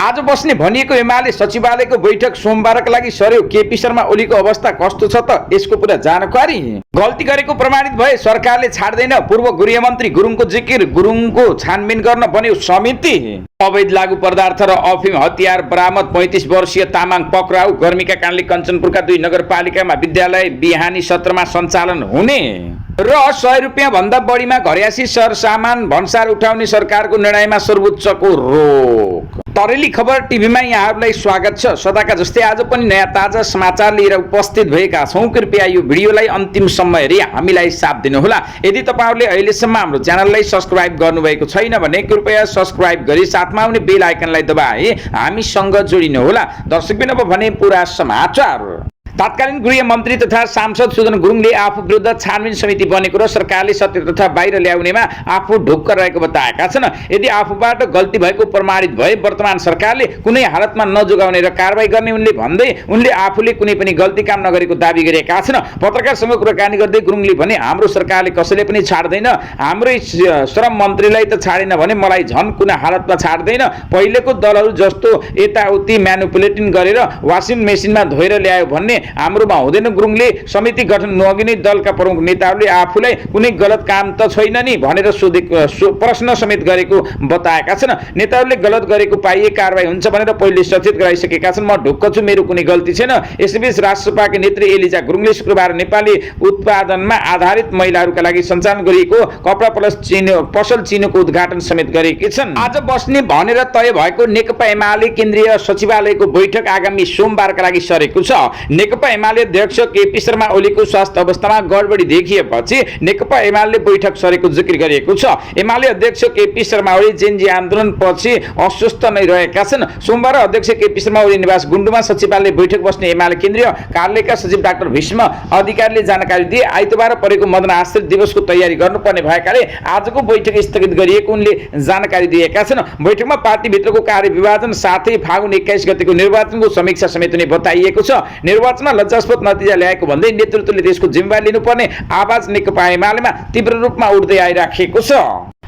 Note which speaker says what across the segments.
Speaker 1: आज बस्ने भनिएको एमाले सचिवालयको बैठक सोमबारका लागि सर्यो। केपी शर्मा ओलीको अवस्था कस्तो छ त यसको पुरा जानकारी। गल्ती गरेको प्रमाणित भए सरकारले छाड्दैन। पूर्व गृहमन्त्री गुरुङको जिकिर। गुरुङको छानबिन गर्न बन्यो समिति। अवैध लागू पदार्थ र अफिम हतियार बरामद। 35 वर्षीय तामाङ पक्राउ। गर्मीका कारणले कञ्चनपुरका 2 नगरपालिकामा विद्यालय बिहानी सत्रमा सञ्चालन हुने र 100 रुपियाँ भन्दा बढीमा घरयासी सरसामान भन्सार उठाउने सरकारको निर्णयमा सर्वोच्चको रोक। तरेली खबर टिभीमा यहाँहरूलाई स्वागत छ। सदाका जस्तै आज पनि नयाँ ताजा समाचार लिएर उपस्थित भएका छौँ। कृपया यो भिडियोलाई अन्तिमसम्म हेरी हामीलाई साथ दिनुहोला। यदि तपाईहरुले अहिलेसम्म हाम्रो च्यानललाई सब्स्क्राइब गर्नुभएको छैन भने कृपया सब्स्क्राइब गरी साथमा आउने बेल आइकनलाई दबाए हामीसँग जोडिनुहोला। दर्शकबिन अब भने पुरा समाचार। तत्कालीन गृहमन्त्री तथा सांसद सुजन गुरुङले आफू विरुद्ध छानबिन समिति बनेको र सरकारले सत्य तथा बाहिर ल्याउनेमा आफू ढुक्क रहेको बताएका छन्। यदि आफूबाट गल्ती भएको प्रमाणित भए वर्तमान सरकारले कुनै हालतमा नजोगाउने र कारबाही गर्ने उनले भन्दै उनले आफूले कुनै पनि गल्ती काम नगरेको दाबी गरेका छन्। पत्रकारसँग कुराकानी गर्दै गुरुङले भने हाम्रो सरकारले कसैले पनि छाड्दैन। हाम्रै श्रम मन्त्रीलाई त छाडेन भने मलाई झन् कुनै हालतमा छाड्दैन। पहिलेको दलहरू जस्तो यताउति म्यानिपुलेटिङ गरेर वासिङ मेसिनमा धोएर ल्यायो भन्ने हाम्रोमा हुँदैन। गुरुङले समिति गठन नअघि नै दलका प्रमुख नेताहरूले आफूलाई कुनै गलत काम त छैन नि भनेर प्रश्न समेत गरेको बताएका छन्। नेताहरूले गलत गरेको पाइए कारबाही हुन्छ भनेर पहिले सचेत गराइसकेका छन्। म ढुक्क छु, मेरो कुनै गल्ती छैन। यसैबीच राष्ट्रसभाका नेत्री एलिजा गुरुङले शुक्रबार नेपाली उत्पादनमा आधारित महिलाहरूका लागि सञ्चालन गरिएको कपडा पसल चिनोको उद्घाटन समेत गरेकी छन्। आज बस्ने भनेर तय भएको नेकपा एमाले केन्द्रीय सचिवालयको बैठक आगामी सोमबारका लागि सरेको छ। नेकपा एमाले अध्यक्ष केपी शर्मा ओलीको स्वास्थ्य अवस्थामा गडबडी देखिएपछि नेकपा एमाले बैठक सरेको जिकिर गरिएको छ। एमाले अध्यक्ष केपी शर्मा ओली जेनजी आन्दोलनपछि अस्वस्थ नै रहेका छन्। सोमबार अध्यक्ष केपी शर्मा ओली निवास गुण्डुमा सचिवालय बैठक बस्ने एमाले केन्द्रीय कार्यालयका सचिव डाक्टर भीष्म अधिकारीले जानकारी दिए। आइतबार परेको मदन आश्रित दिवसको तयारी गर्नुपर्ने भएकाले आजको बैठक स्थगित गरिएको उनले जानकारी दिएका छन्। बैठकमा पार्टीभित्रको कार्यविभाजन साथै फागुन 21 गतेको निर्वाचनको समीक्षा समेत हुने बताइएको छ। निर्वाचनमा लज्जास्पद नतिजा ल्याएको भन्दै नेतृत्वले देशको जिम्मेवारी लिनुपर्ने आवाज नेकपा एमालेमा तीव्र रूपमा उठ्दै आइराखेको छ।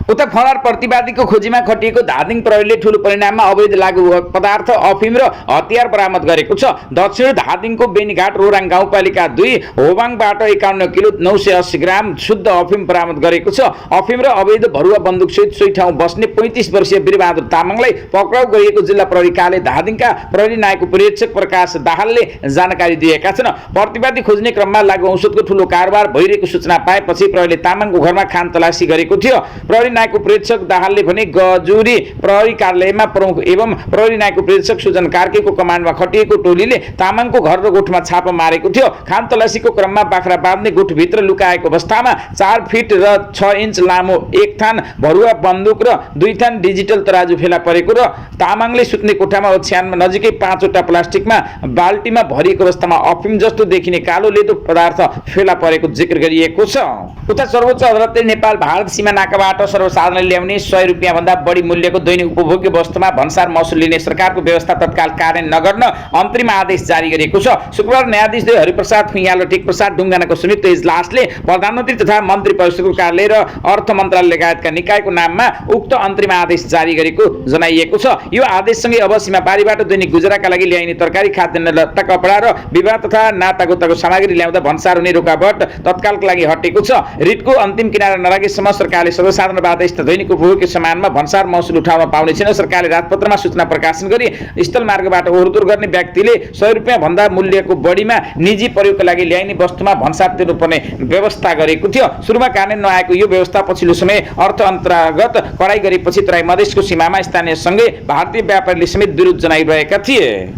Speaker 1: उता फरार प्रतिवादीको खोजीमा खटिएको धादिङ प्रहरीले ठूलो परिणाममा अवैध लागू पदार्थ अफिम र हतियार बरामद गरेको छ। दक्षिण धादिङको बेनीघाट रोराङ गाउँपालिका 2 होबाङबाट 51 किलो 980 ग्राम शुद्ध अफिम बरामद गरेको छ। अफिम र अवैध भरुवा बन्दुकसहित सोही ठाउँ बस्ने 35 वर्षीय वीरबहादुर तामाङलाई पक्राउ गरिएको जिल्ला प्रहरी कार्यालय धादिङका प्रहरी नायक उपरीक्षक प्रकाश दाहालले जानकारी दिएका छन्। प्रतिवादी खोज्ने क्रममा लागू औषधको ठूलो कारोबार भइरहेको सूचना पाएपछि प्रहरीले तामाङको घरमा खान तलासी गरेको थियो। प्रहरी नायक उपरीक्षक दाहालले भने गजुरी प्रहरी कार्यालयमा प्रमुख एवं प्रहरी नायक उपरीक्षक सुजन कार्कीको कमान्डमा खटिएको टोलीले तामाङको घर र गोठमा छापा मारेको थियो। खान तलासीको क्रममा बाख्रा बाँध्ने गोठभित्र लुकाएको अवस्थामा 4 फिट र 6 इन्च लामो 1 थान भरुवा बन्दुक र 2 थान डिजिटल तराजु फेला परेको र तामाङले सुत्ने कोठामा ओछ्यानमा नजिकै 5 वटा प्लास्टिकमा बाल्टीमा भरिएको अवस्थामा अफिम जस्तो देखिने कालो लेदो पदार्थ फेला परेको जिकिर गरिएको छ। उता सर्वोच्च अदालतले नेपाल भारत सीमा नाकाबाट सर्वसाधारणले ल्याउने 100 रुपियाँ भन्दा बढी मूल्यको दैनिक उपभोग्य वस्तुमा भन्सार महसुल लिने सरकारको व्यवस्था तत्काल कार्यान्वयन नगर्न अन्तरिम आदेश जारी गरेको छ। शुक्रबार न्यायाधीश हरिप्रसाद फुइयाल र टेकप्रसाद ढुङ्गानाको संयुक्त इजलासले प्रधानमन्त्री तथा मन्त्री परिषदको कार्यालय र अर्थ मन्त्रालय लगायतका निकायको नाममा उक्त अन्तरिम आदेश जारी गरेको जनाइएको छ। यो आदेशसँगै अब सीमापारीबाट दैनिक गुजाराका लागि ल्याइने तरकारी, खाद्यान्न, लत्ता, कपडा र विवाह तथा नातागोताको सामग्री ल्याउँदा भन्सार हुने रोकावट तत्कालका लागि हटेको छ। रिटको अन्तिम किनारा नलागेसम्म सरकारले सर्वसाधारणबाट स्थित दैनिक उपभोग्य सामानमा भन्सार महसुल उठाउन पाउने छैन। सरकारले राजपत्रमा सूचना प्रकाशन गरी स्थल मार्गबाट ओहोरदोहोर गर्ने व्यक्तिले 100 रुपियाँ भन्दा मूल्यको बढीमा निजी प्रयोगका लागि ल्याइने वस्तुमा भन्सार तिर्नुपर्ने व्यवस्था गरेको थियो। सुरुमा कार्यान्वयन नआएको यो व्यवस्था पछिल्लो समय अर्थ अन्तर्गत कडाई गरेपछि तराई मधेसको सीमामा स्थानीयसँगै भारतीय व्यापारीले समेत विरोध जनाइरहेका थिए।